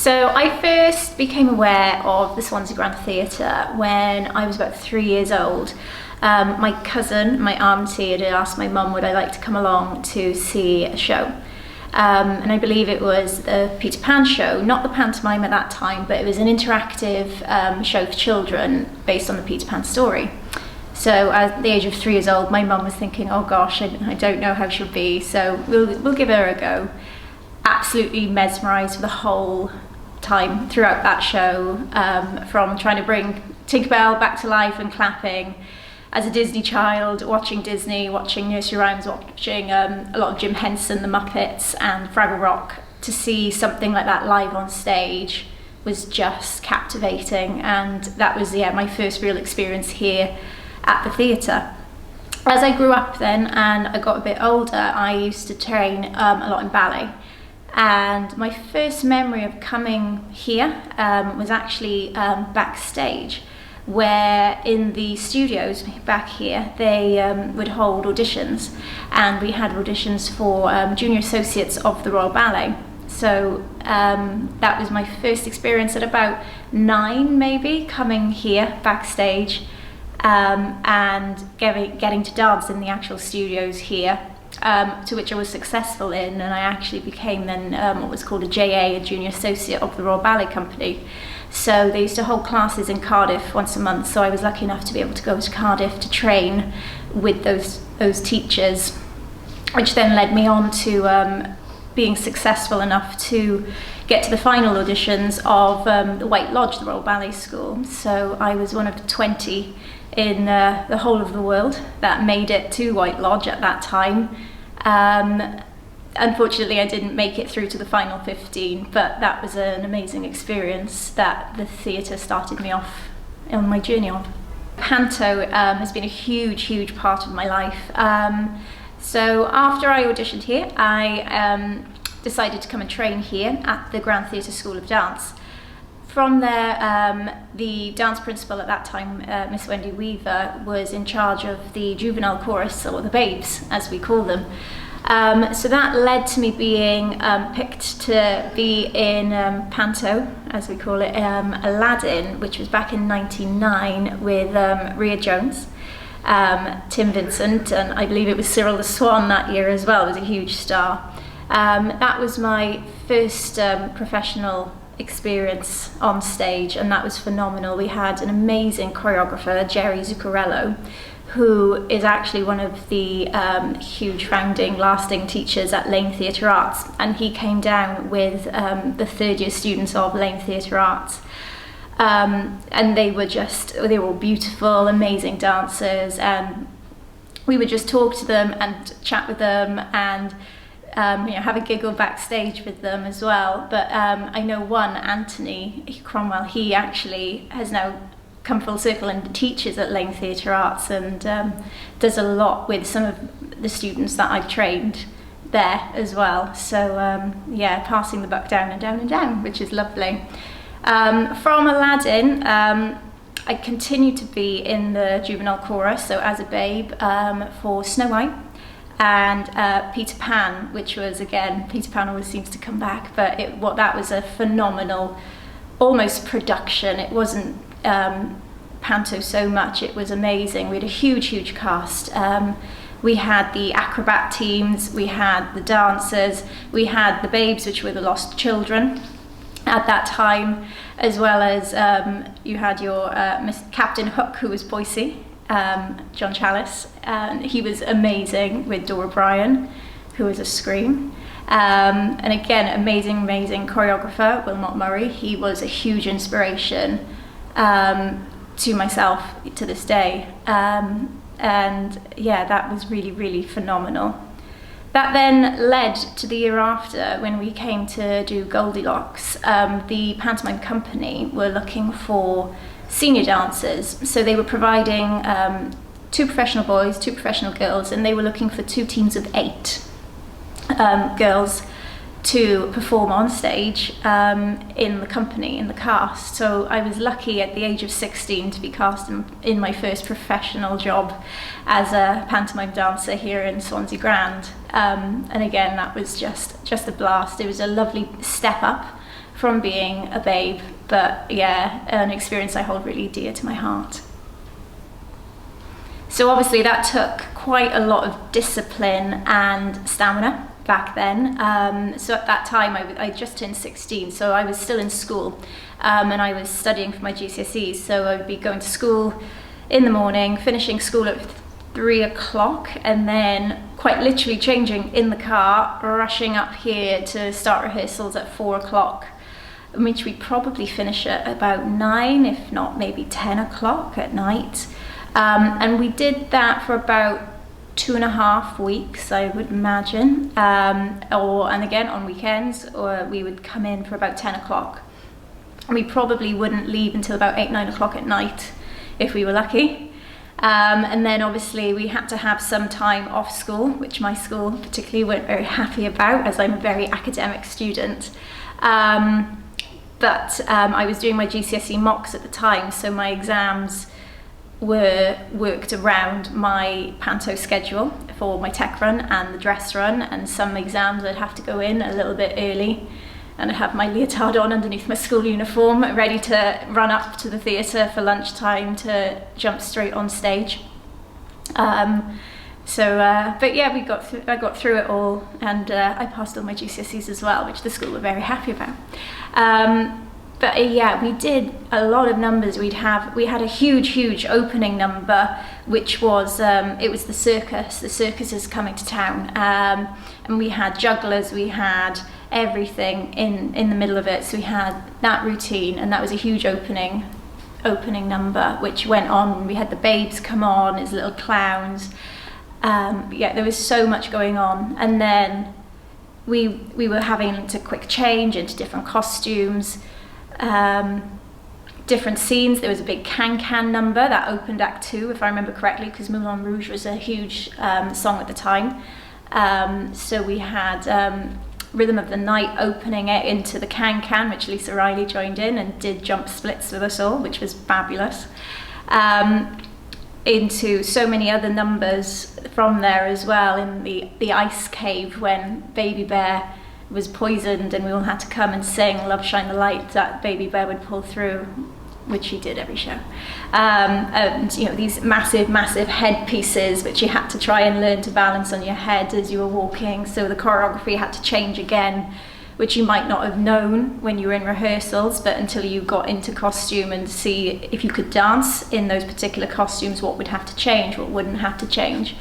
So I first became aware of the Swansea Grand Theatre when I was about 3 years old. My cousin, my auntie, had asked my mum would I like to come along to see a show. And I believe it was the Peter Pan show, not the pantomime at that time, but it was an interactive show for children based on the Peter Pan story. So at the age of 3 years old, my mum was thinking, oh gosh, I don't know how she'll be, so we'll give her a go. Absolutely mesmerised for the whole time throughout that show, from trying to bring Tinkerbell back to life and clapping as a Disney child, watching Disney, watching nursery rhymes, watching a lot of Jim Henson, The Muppets and Fraggle Rock. To see something like that live on stage was just captivating, and that was my first real experience here at the theatre. As I grew up then and I got a bit older, I used to train a lot in ballet. And my first memory of coming here was actually backstage, where in the studios back here they would hold auditions, and we had auditions for junior associates of the Royal Ballet. So that was my first experience at about 9 maybe, coming here backstage and getting to dance in the actual studios here. To which I was successful in, and I actually became then what was called a JA, a Junior Associate of the Royal Ballet Company. So they used to hold classes in Cardiff once a month, so I was lucky enough to be able to go to Cardiff to train with those teachers, which then led me on to being successful enough to get to the final auditions of the White Lodge, the Royal Ballet School. So I was one of 20 in the whole of the world that made it to White Lodge at that time. Unfortunately, I didn't make it through to the final 15, but that was an amazing experience that the theatre started me off on my journey on. Panto has been a huge part of my life. So after I auditioned here, I decided to come and train here at the Grand Theatre School of Dance. From there, the dance principal at that time, Miss Wendy Weaver, was in charge of the juvenile chorus, or the babes, as we call them. So that led to me being picked to be in Panto, as we call it, Aladdin, which was back in '99 with Rhea Jones, Tim Vincent, and I believe it was Cyril the Swan that year as well, was a huge star. That was my first professional experience on stage, and that was phenomenal. We had an amazing choreographer, Jerry Zuccarello, who is actually one of the huge founding, lasting teachers at Mellin Theatre Arts, and he came down with the third year students of Mellin Theatre Arts, and they were all beautiful, amazing dancers, and we would just talk to them and chat with them and have a giggle backstage with them as well. But I know one, Anthony Cromwell, he actually has now come full circle and teaches at Mellin Theatre Arts, and does a lot with some of the students that I've trained there as well. So passing the buck down and down and down, which is lovely. From Aladdin, I continued to be in the juvenile chorus, so as a babe, for Snow White and Peter Pan, which was, again, Peter Pan always seems to come back, but that was a phenomenal, almost production. It wasn't panto so much, it was amazing. We had a huge cast. We had the acrobat teams, we had the dancers, we had the babes, which were the lost children at that time, as well as you had your Captain Hook, who was Boise, John Chalice, and he was amazing, with Dora Bryan, who was a scream. And again, amazing choreographer, Wilmot Murray. He was a huge inspiration to myself to this day. And yeah, that was really phenomenal. That then led to the year after, when we came to do Goldilocks. The pantomime company were looking for senior dancers, so they were providing 2 professional boys, 2 professional girls, and they were looking for 2 teams of 8 girls to perform on stage in the company, in the cast. So I was lucky at the age of 16 to be cast in my first professional job as a pantomime dancer here in Swansea Grand. And again, that was just a blast. It was a lovely step up from being a babe. But yeah, an experience I hold really dear to my heart. So obviously that took quite a lot of discipline and stamina back then. So at that time I just turned 16, so I was still in school, and I was studying for my GCSEs. So I would be going to school in the morning, finishing school at 3 o'clock, and then quite literally changing in the car, rushing up here to start rehearsals at 4 o'clock, which we'd probably finish at about 9, if not maybe 10 o'clock at night. And we did that for about 2.5 weeks, I would imagine, and again on weekends, or we would come in for about 10 o'clock. And we probably wouldn't leave until about 8, 9 o'clock at night, if we were lucky. And then obviously we had to have some time off school, which my school particularly weren't very happy about, as I'm a very academic student. But I was doing my GCSE mocks at the time, so my exams were worked around my panto schedule for my tech run and the dress run, and some exams I'd have to go in a little bit early, and I'd have my leotard on underneath my school uniform, ready to run up to the theatre for lunchtime to jump straight on stage. But yeah, I got through it all, and I passed all my GCSEs as well, which the school were very happy about. But yeah, we did a lot of numbers. We had a huge opening number, which was, it was the circus. The circus is coming to town. And we had jugglers, we had everything in the middle of it. So we had that routine, and that was a huge opening number, which went on. We had the babes come on as little clowns. Yeah, there was so much going on. And then we were having to quick change into different costumes. Different scenes. There was a big can number that opened Act 2, if I remember correctly, because Moulin Rouge was a huge song at the time. So we had Rhythm of the Night opening it into the can, which Lisa Riley joined in and did jump splits with us all, which was fabulous. Into so many other numbers from there as well, in the ice cave when Baby Bear was poisoned and we all had to come and sing Love Shine the Light that Baby Bear would pull through, which he did every show. And you know, these massive headpieces which you had to try and learn to balance on your head as you were walking, so the choreography had to change again, which you might not have known when you were in rehearsals, but until you got into costume and see if you could dance in those particular costumes, what would have to change, what wouldn't have to change.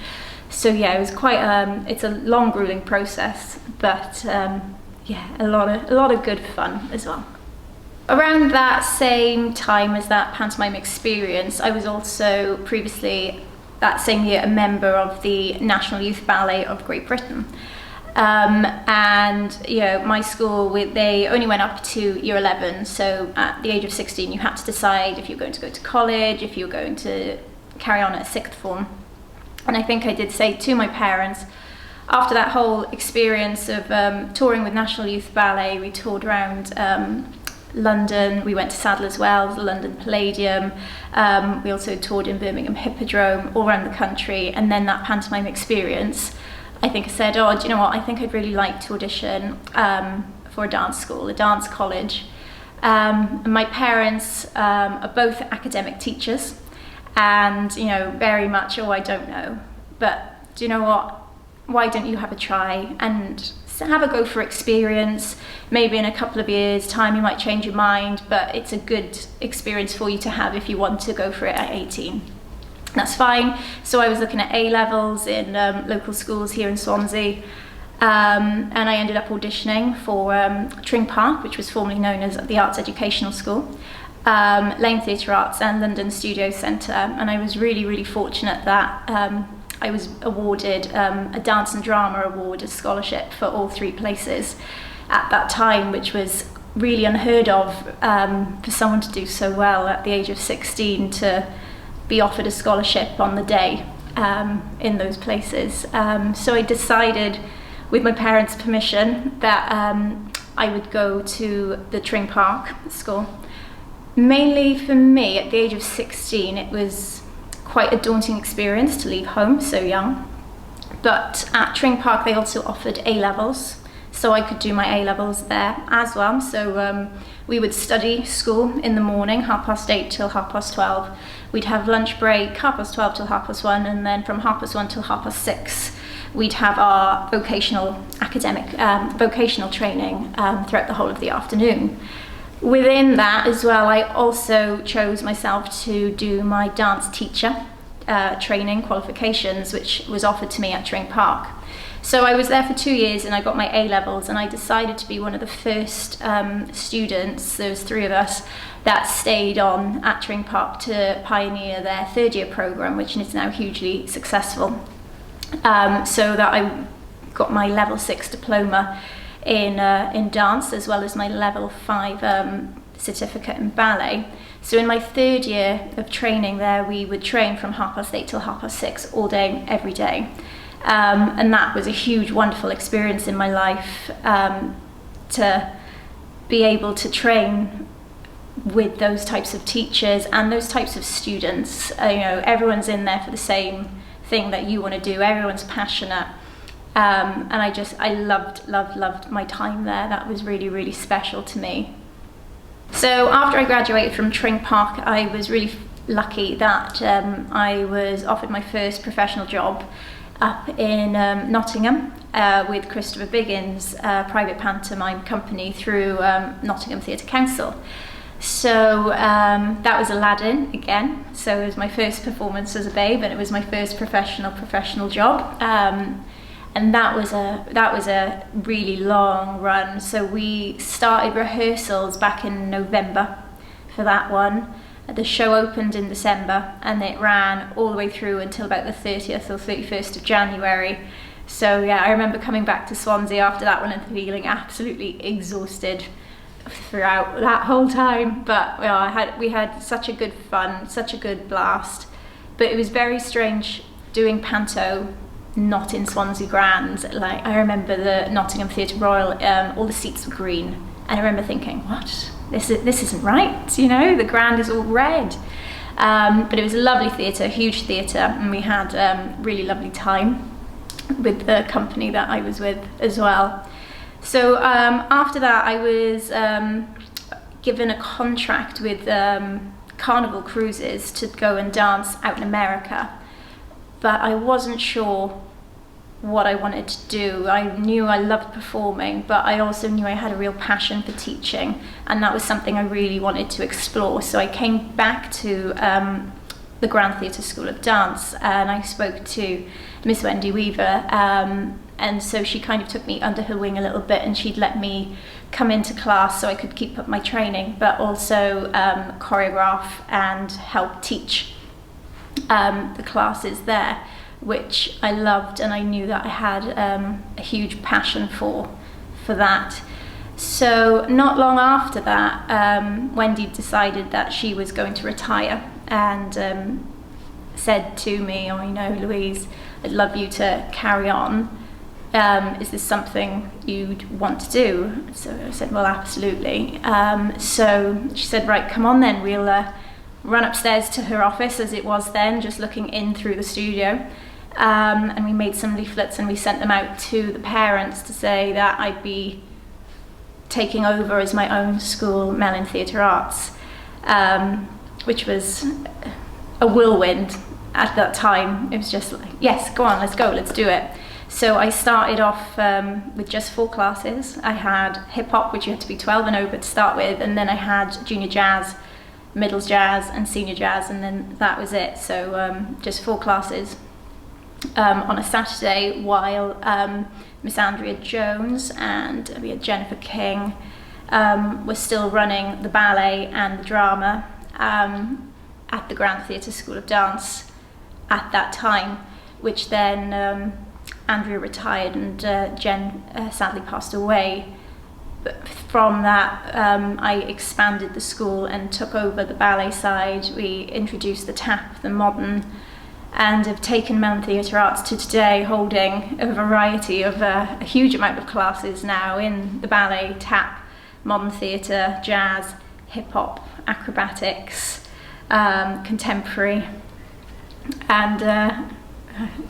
So yeah, it was quite it's a long, grueling process, but yeah, a lot of good fun as well. Around that same time as that pantomime experience, I was also previously that same year a member of the National Youth Ballet of Great Britain. And you know, my school, they only went up to year 11, so at the age of 16 you had to decide if you're going to go to college, if you're going to carry on at sixth form. And I think I did say to my parents, after that whole experience of touring with National Youth Ballet, we toured around London, we went to Sadler's Wells, the London Palladium, we also toured in Birmingham Hippodrome, all around the country, and then that pantomime experience, I think I said, oh, do you know what, I think I'd really like to audition for a dance school, a dance college. And my parents are both academic teachers, and you know, very much, oh, I don't know, but do you know what, why don't you have a try and have a go for experience? Maybe in a couple of years time you might change your mind, but it's a good experience for you to have if you want to go for it at 18. That's fine. So I was looking at A-levels in local schools here in Swansea, and I ended up auditioning for Tring Park, which was formerly known as the Arts Educational School, Mellin Theatre Arts and London Studio Centre, and I was really fortunate that I was awarded a Dance and Drama Award, a scholarship for all three places at that time, which was really unheard of for someone to do so well at the age of 16, to be offered a scholarship on the day in those places. So I decided, with my parents' permission, that I would go to the Tring Park school. Mainly for me, at the age of 16, it was quite a daunting experience to leave home so young. But at Tring Park, they also offered A-levels, so I could do my A-levels there as well. So we would study school in the morning, 8:30 till 12:30. We'd have lunch break, 12:30 till 1:30, and then from 1:30 till 6:30, we'd have our vocational training throughout the whole of the afternoon. Within that as well, I also chose myself to do my dance teacher training qualifications, which was offered to me at Tring Park. So I was there for 2 years and I got my A-levels, and I decided to be one of the first students, there was 3 of us, that stayed on at Tring Park to pioneer their 3rd-year programme, which is now hugely successful. So that I got my level 6 diploma in dance, as well as my level 5 certificate in ballet. So in my 3rd year of training there, we would train from 8:30 till 6:30 all day, every day. And that was a huge, wonderful experience in my life, to be able to train with those types of teachers and those types of students. Everyone's in there for the same thing that you want to do. Everyone's passionate. And I loved my time there. That was really, really special to me. So after I graduated from Tring Park, I was really lucky that I was offered my first professional job up in Nottingham with Christopher Biggins' private pantomime company through Nottingham Theatre Council. So that was Aladdin again. So it was my first performance as a babe, and it was my first professional job. And that was a really long run. So we started rehearsals back in November for that one. The show opened in December and it ran all the way through until about the 30th or 31st of January. So yeah, I remember coming back to Swansea after that one and feeling absolutely exhausted throughout that whole time. But we had such a good fun, such a good blast. But it was very strange doing panto not in Swansea Grand. Like, I remember the Nottingham Theatre Royal, all the seats were green, and I remember thinking, what? This isn't right, the Grand is all red. But it was a lovely theatre, huge theatre, and we had really lovely time with the company that I was with as well. So after that, I was given a contract with Carnival Cruises to go and dance out in America. But I wasn't sure what I wanted to do. I knew I loved performing, but I also knew I had a real passion for teaching, and that was something I really wanted to explore. So I came back to the Grand Theatre School of Dance, and I spoke to Miss Wendy Weaver, and so she kind of took me under her wing a little bit, and she'd let me come into class so I could keep up my training, but also choreograph and help teach the classes there, which I loved, and I knew that I had a huge passion for that. So not long after that, Wendy decided that she was going to retire, and said to me, Louise, I'd love you to carry on. Is this something you'd want to do? So I said, well, absolutely. So she said, right, come on then, we'll run upstairs to her office, as it was then, just looking in through the studio. And we made some leaflets and we sent them out to the parents to say that I'd be taking over as my own school, Mellin Theatre Arts, which was a whirlwind at that time. It was just like, yes, go on, let's go, let's do it. So I started off with just 4 classes. I had hip hop, which you had to be 12 and over to start with, and then I had junior jazz, middles jazz and senior jazz, and then that was it. So just 4 classes on a Saturday, while Miss Andrea Jones and we had Jennifer King were still running the ballet and the drama at the Grand Theatre School of Dance at that time, which then Andrea retired and Jen sadly passed away. But from that, I expanded the school and took over the ballet side. We introduced the tap, the modern, and have taken Mellin Theatre Arts to today, holding a variety of a huge amount of classes now in the ballet, tap, modern theatre, jazz, hip-hop, acrobatics, contemporary, and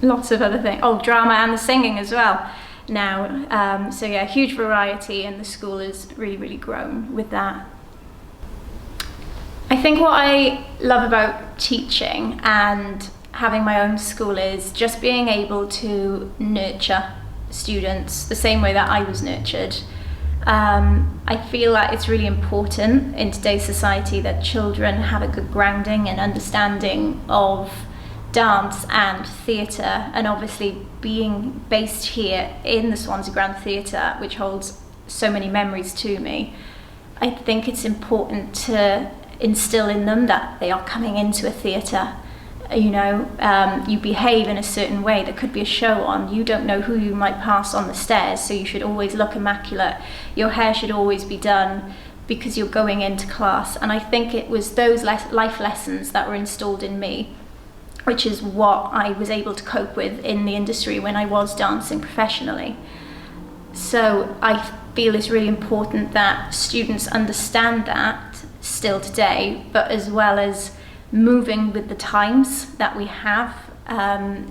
lots of other things. Oh, drama and the singing as well. now. So yeah, huge variety, and the school has really grown with that. I think what I love about teaching and having my own school is just being able to nurture students the same way that I was nurtured. I feel that it's really important in today's society that children have a good grounding and understanding of dance and theatre, and obviously being based here in the Swansea Grand Theatre, which holds so many memories to me, I think it's important to instill in them that they are coming into a theatre. You know, you behave in a certain way, there could be a show on, you don't know who you might pass on the stairs, so you should always look immaculate, your hair should always be done because you're going into class. And I think it was those life lessons that were installed in me, which is what I was able to cope with in the industry when I was dancing professionally. So I feel it's really important that students understand that still today, but as well as moving with the times that we have.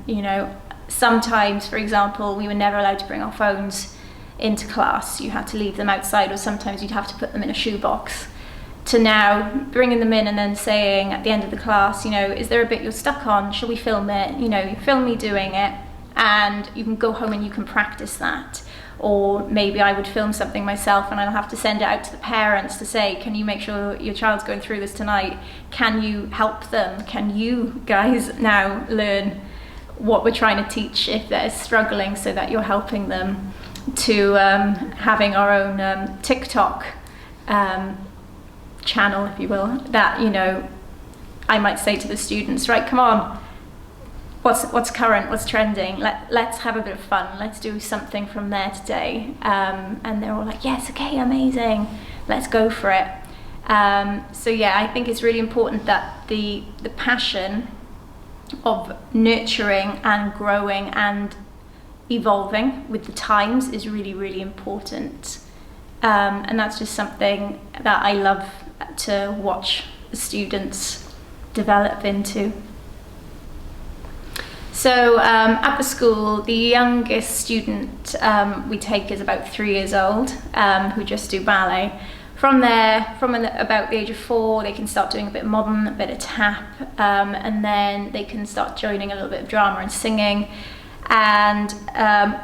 You know, sometimes, for example, we were never allowed to bring our phones into class. You had to leave them outside, or sometimes you'd have to put them in a shoebox, to now bringing them in and then saying at the end of the class, you know, is there a bit you're stuck on? Shall we film it? You know, you film me doing it, and you can go home and you can practice that. Or maybe I would film something myself and I'll have to send it out to the parents to say, can you make sure your child's going through this tonight? Can you help them? Can you guys now learn what we're trying to teach if they're struggling, so that you're helping them? To having our own TikTok channel, if you will, that, you know, I might say to the students, right, come on, what's current, what's trending, let's have a bit of fun, let's do something from there today. And they're all like, yes, okay, amazing, let's go for it. So yeah, I think it's really important that the passion of nurturing and growing and evolving with the times is really important. And that's just something that I love to watch the students develop into. So at the school, the youngest student we take is about 3 years old, who just do ballet. From there, from about the age of 4, they can start doing a bit of modern, a bit of tap, and then they can start joining a little bit of drama and singing. And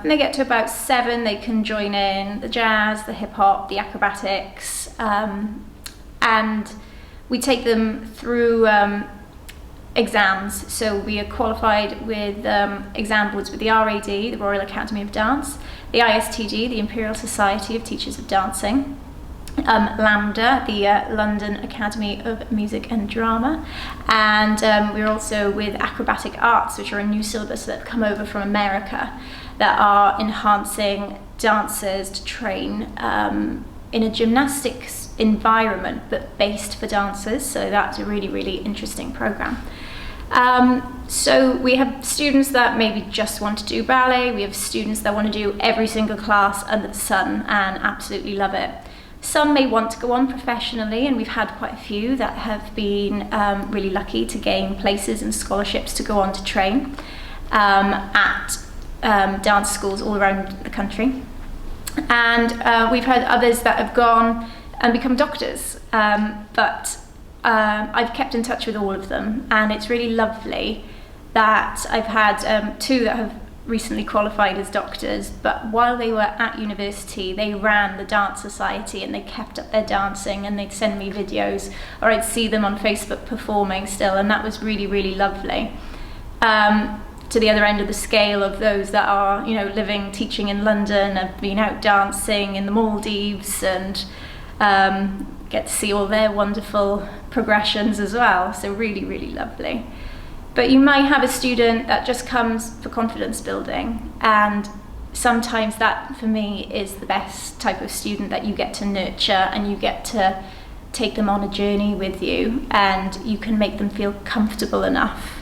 when they get to about 7, they can join in the jazz, the hip hop, the acrobatics, and we take them through exams. So we are qualified with exam boards with the RAD, the Royal Academy of Dance, the ISTD, the Imperial Society of Teachers of Dancing, LAMDA, the London Academy of Music and Drama, and we're also with Acrobatic Arts, which are a new syllabus that have come over from America, that are enhancing dancers to train in a gymnastics environment but based for dancers. So that's a really interesting program. So we have students that maybe just want to do ballet, we have students that want to do every single class under the sun and absolutely love it. Some may want to go on professionally, and we've had quite a few that have been really lucky to gain places and scholarships to go on to train at dance schools all around the country. And we've had others that have gone and become doctors, but I've kept in touch with all of them, and it's really lovely that I've had 2 that have recently qualified as doctors, but while they were at university they ran the dance society and they kept up their dancing, and they'd send me videos, or I'd see them on Facebook performing still, and that was really lovely. To the other end of the scale of those that are, you know, living, teaching in London, have been out dancing in the Maldives, and get to see all their wonderful progressions as well, so really lovely. But you might have a student that just comes for confidence building, and sometimes that, for me, is the best type of student that you get to nurture, and you get to take them on a journey with you, and you can make them feel comfortable enough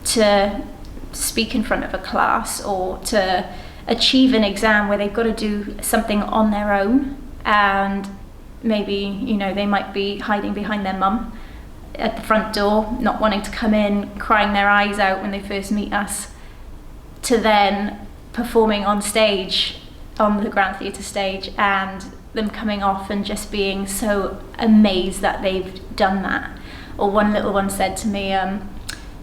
to speak in front of a class or to achieve an exam where they've got to do something on their own, and maybe, you know, they might be hiding behind their mum at the front door, not wanting to come in, crying their eyes out when they first meet us, to then performing on stage, on the Grand Theatre stage, and them coming off and just being so amazed that they've done that. Or one little one said to me,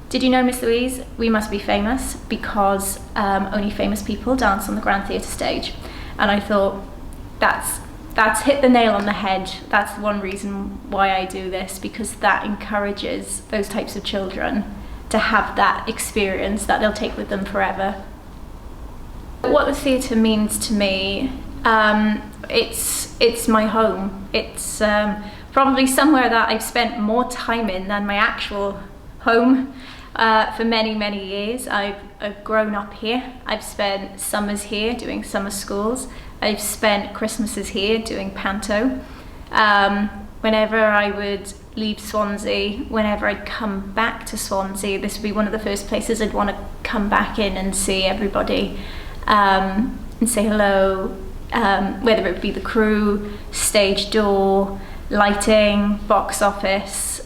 did you know, Miss Louise, we must be famous because only famous people dance on the Grand Theatre stage. And I thought, that's hit the nail on the head. That's one reason why I do this, because that encourages those types of children to have that experience that they'll take with them forever. What the theatre means to me, it's my home. It's probably somewhere that I've spent more time in than my actual home for many, many years. I've grown up here. I've spent summers here doing summer schools. I've spent Christmases here doing panto. Whenever I would leave Swansea, whenever I'd come back to Swansea, this would be one of the first places I'd want to come back in and see everybody and say hello, whether it be the crew, stage door, lighting, box office.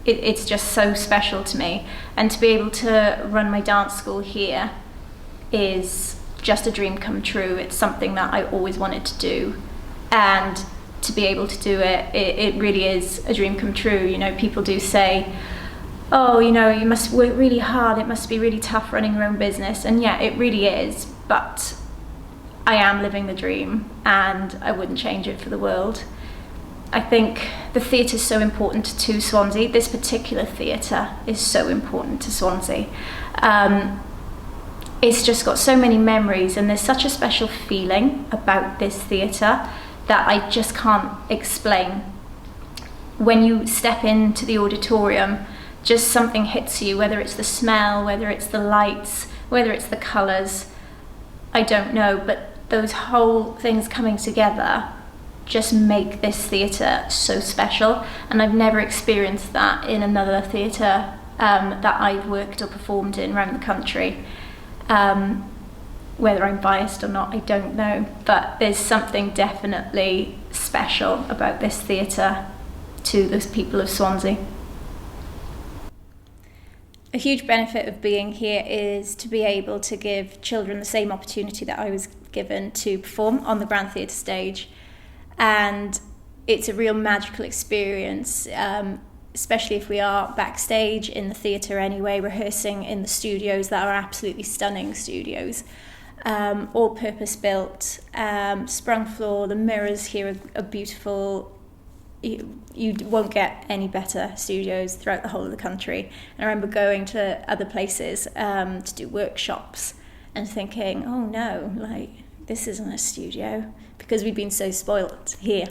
It's just so special to me. And to be able to run my dance school here is just a dream come true. It's something that I always wanted to do, and to be able to do it, it really is a dream come true. You know, people do say, oh, you know, you must work really hard, it must be really tough running your own business, and yeah, it really is, but I am living the dream and I wouldn't change it for the world. I think the theatre is so important to Swansea. This particular theatre is so important to Swansea. It's just got so many memories, and there's such a special feeling about this theatre that I just can't explain. When you step into the auditorium, just something hits you, whether it's the smell, whether it's the lights, whether it's the colours, I don't know, but those whole things coming together just make this theatre so special, and I've never experienced that in another theatre that I've worked or performed in around the country. Whether I'm biased or not, I don't know, but there's something definitely special about this theatre to the people of Swansea. A huge benefit of being here is to be able to give children the same opportunity that I was given to perform on the Grand Theatre stage, and it's a real magical experience, especially if we are backstage in the theatre anyway, rehearsing in the studios that are absolutely stunning studios, all purpose built, sprung floor, the mirrors here are beautiful. You won't get any better studios throughout the whole of the country. And I remember going to other places to do workshops and thinking, oh no, like this isn't a studio, because we've been so spoilt here.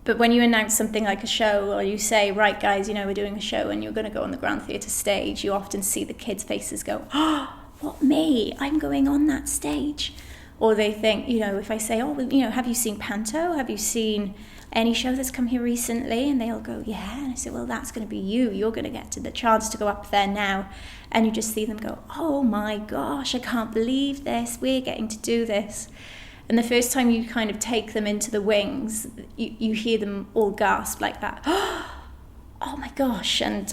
But when you announce something like a show, or you say, right guys, you know, we're doing a show and you're going to go on the Grand Theatre stage, you often see the kids' faces go, oh, what, me? I'm going on that stage. Or they think, you know, if I say, oh, well, you know, have you seen panto? Have you seen any show that's come here recently? And they'll go, yeah. And I say, well, that's going to be you. You're going to get to the chance to go up there now. And you just see them go, oh my gosh, I can't believe this. We're getting to do this. And the first time you kind of take them into the wings, you hear them all gasp like that. Oh my gosh. And,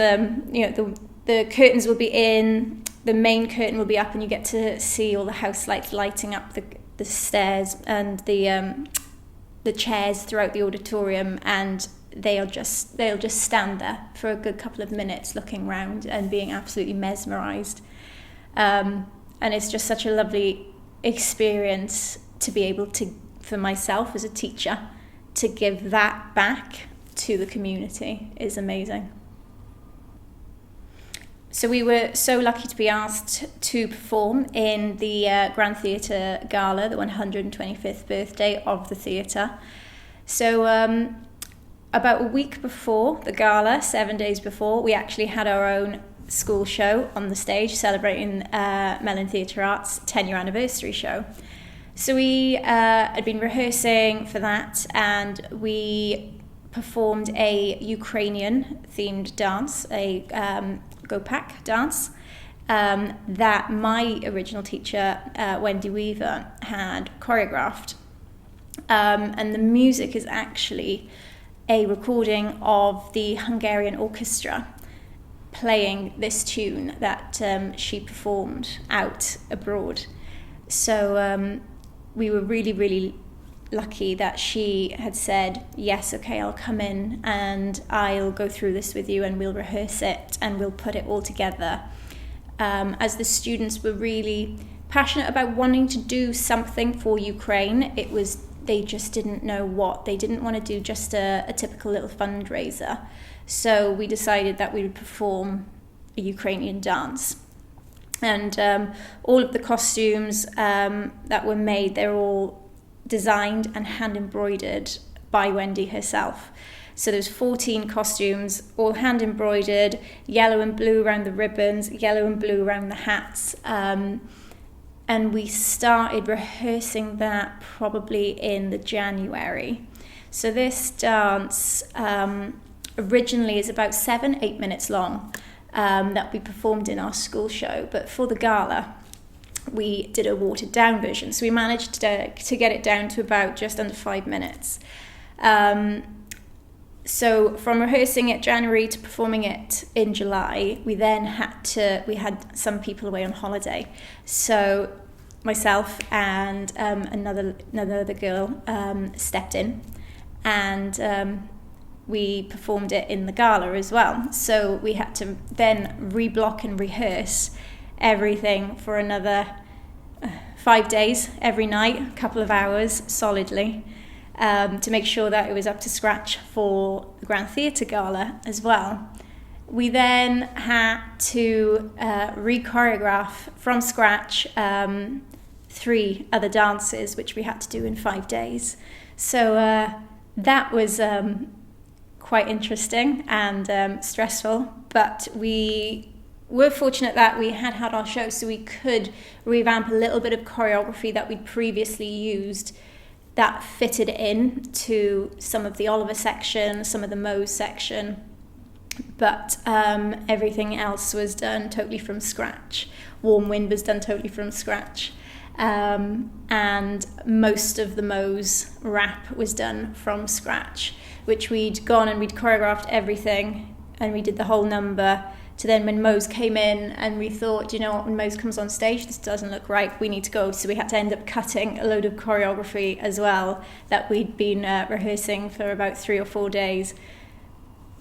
you know, the curtains will be in, the main curtain will be up, and you get to see all the house lights lighting up the stairs and the chairs throughout the auditorium, and they'll just stand there for a good couple of minutes looking round and being absolutely mesmerised. And it's just such a lovely experience to be able to, for myself as a teacher, to give that back to the community is amazing. So we were so lucky to be asked to perform in the Grand Theatre Gala, the 125th birthday of the theatre. So about a week before the gala, 7 days before, we actually had our own school show on the stage celebrating Mellin Theatre Arts' 10-year anniversary show. So we had been rehearsing for that, and we performed a Ukrainian themed dance, a Gopak dance, that my original teacher, Wendy Weaver, had choreographed. And the music is actually a recording of the Hungarian orchestra. playing this tune that she performed out abroad. So we were really, really lucky that she had said, yes, okay, I'll come in and I'll go through this with you and we'll rehearse it and we'll put it all together. As the students were really passionate about wanting to do something for Ukraine, they just didn't know what. They didn't want to do just a typical little fundraiser. So we decided that we would perform a Ukrainian dance. And all of the costumes that were made, they're all designed and hand embroidered by Wendy herself. So there's 14 costumes, all hand embroidered, yellow and blue around the ribbons, yellow and blue around the hats. And we started rehearsing that probably in the January. So this dance originally is about 7-8 minutes long that we performed in our school show. But for the gala, we did a watered down version. So we managed to get it down to about just under 5 minutes. So from rehearsing it January to performing it in July, we had some people away on holiday. So myself and another girl stepped in, and we performed it in the gala as well. So we had to then reblock and rehearse everything for another 5 days, every night, a couple of hours solidly, to make sure that it was up to scratch for the Grand Theatre Gala as well. We then had to re-choreograph from scratch 3 other dances, which we had to do in 5 days. So that was quite interesting and stressful, but we were fortunate that we had our show, so we could revamp a little bit of choreography that we'd previously used that fitted in to some of the Oliver section, some of the Mose section, but everything else was done totally from scratch. Warm Wind was done totally from scratch, and most of the Mose rap was done from scratch, which we'd gone and we'd choreographed everything and we did the whole number. To then when Mose came in and we thought, you know what, when Mose comes on stage, this doesn't look right, we need to go. So we had to end up cutting a load of choreography as well that we'd been rehearsing for about 3 or 4 days,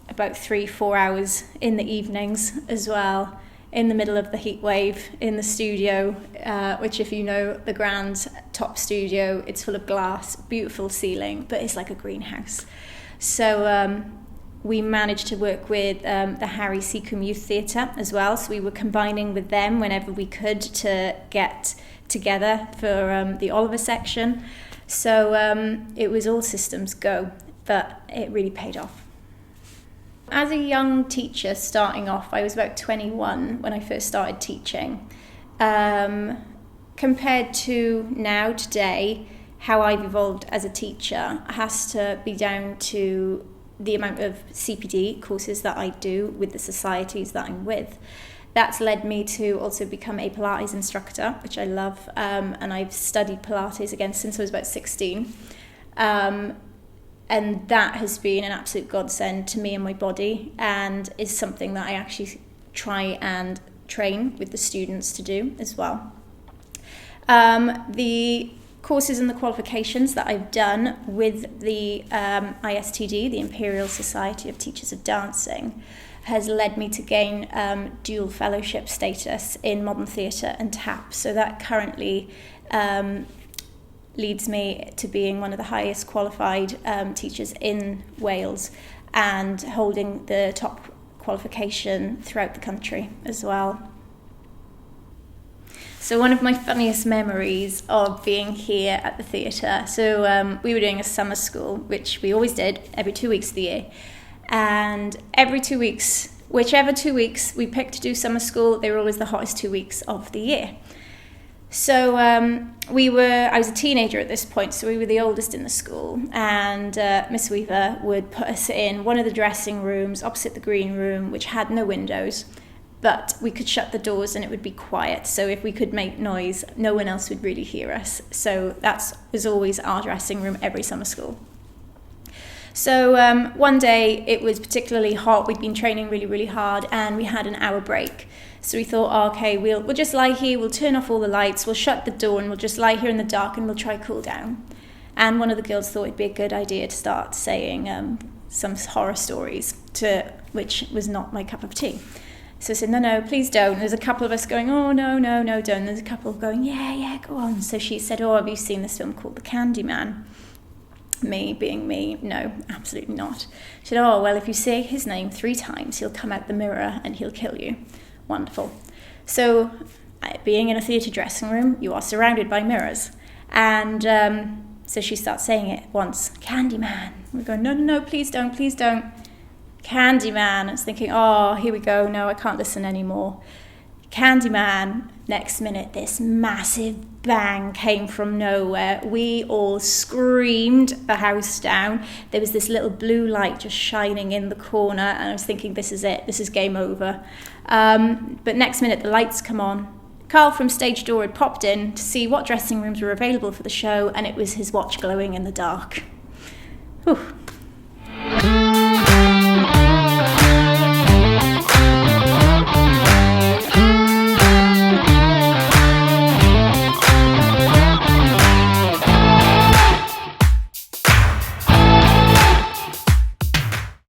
about 3-4 hours in the evenings as well, in the middle of the heat wave in the studio, which if you know the Grand top studio, it's full of glass, beautiful ceiling, but it's like a greenhouse. So we managed to work with the Harry Seacombe Youth Theatre as well, so we were combining with them whenever we could to get together for the Oliver section. So it was all systems go, but it really paid off. As a young teacher starting off, I was about 21 when I first started teaching. Compared to now, today, how I've evolved as a teacher has to be down to the amount of CPD courses that I do with the societies that I'm with. That's led me to also become a Pilates instructor, which I love, and I've studied Pilates again since I was about 16. And that has been an absolute godsend to me and my body, and is something that I actually try and train with the students to do as well. The courses and the qualifications that I've done with the ISTD, the Imperial Society of Teachers of Dancing, has led me to gain dual fellowship status in modern theatre and tap. So that currently leads me to being one of the highest qualified teachers in Wales and holding the top qualification throughout the country as well. So one of my funniest memories of being here at the theatre, so we were doing a summer school, which we always did every 2 weeks of the year. And every 2 weeks, whichever 2 weeks we picked to do summer school, they were always the hottest 2 weeks of the year. So I was a teenager at this point, so we were the oldest in the school, and Miss Weaver would put us in one of the dressing rooms opposite the green room, which had no windows, but we could shut the doors and it would be quiet. So if we could make noise, no one else would really hear us. So that was always our dressing room every summer school. So one day it was particularly hot. We'd been training really, really hard, and we had an hour break. So we thought, oh, okay, we'll just lie here, we'll turn off all the lights, we'll shut the door, and we'll just lie here in the dark, and we'll try cool down. And one of the girls thought it'd be a good idea to start saying some horror stories, which was not my cup of tea. So I said, no, please don't. There's a couple of us going, oh, no, don't. There's a couple going, yeah, go on. So she said, oh, have you seen this film called The Candyman? Me being me, no, absolutely not. She said, oh, well, if you say his name 3 times, he'll come out the mirror and he'll kill you. Wonderful. So being in a theatre dressing room, you are surrounded by mirrors. And so she starts saying it once, Candyman. We're going, no, please don't. Candyman. I was thinking, oh, here we go. No, I can't listen anymore. Candyman. Next minute, this massive bang came from nowhere. We all screamed the house down. There was this little blue light just shining in the corner, and I was thinking, this is it. This is game over. But next minute, the lights come on. Carl from stage door had popped in to see what dressing rooms were available for the show, and it was his watch glowing in the dark. Whew.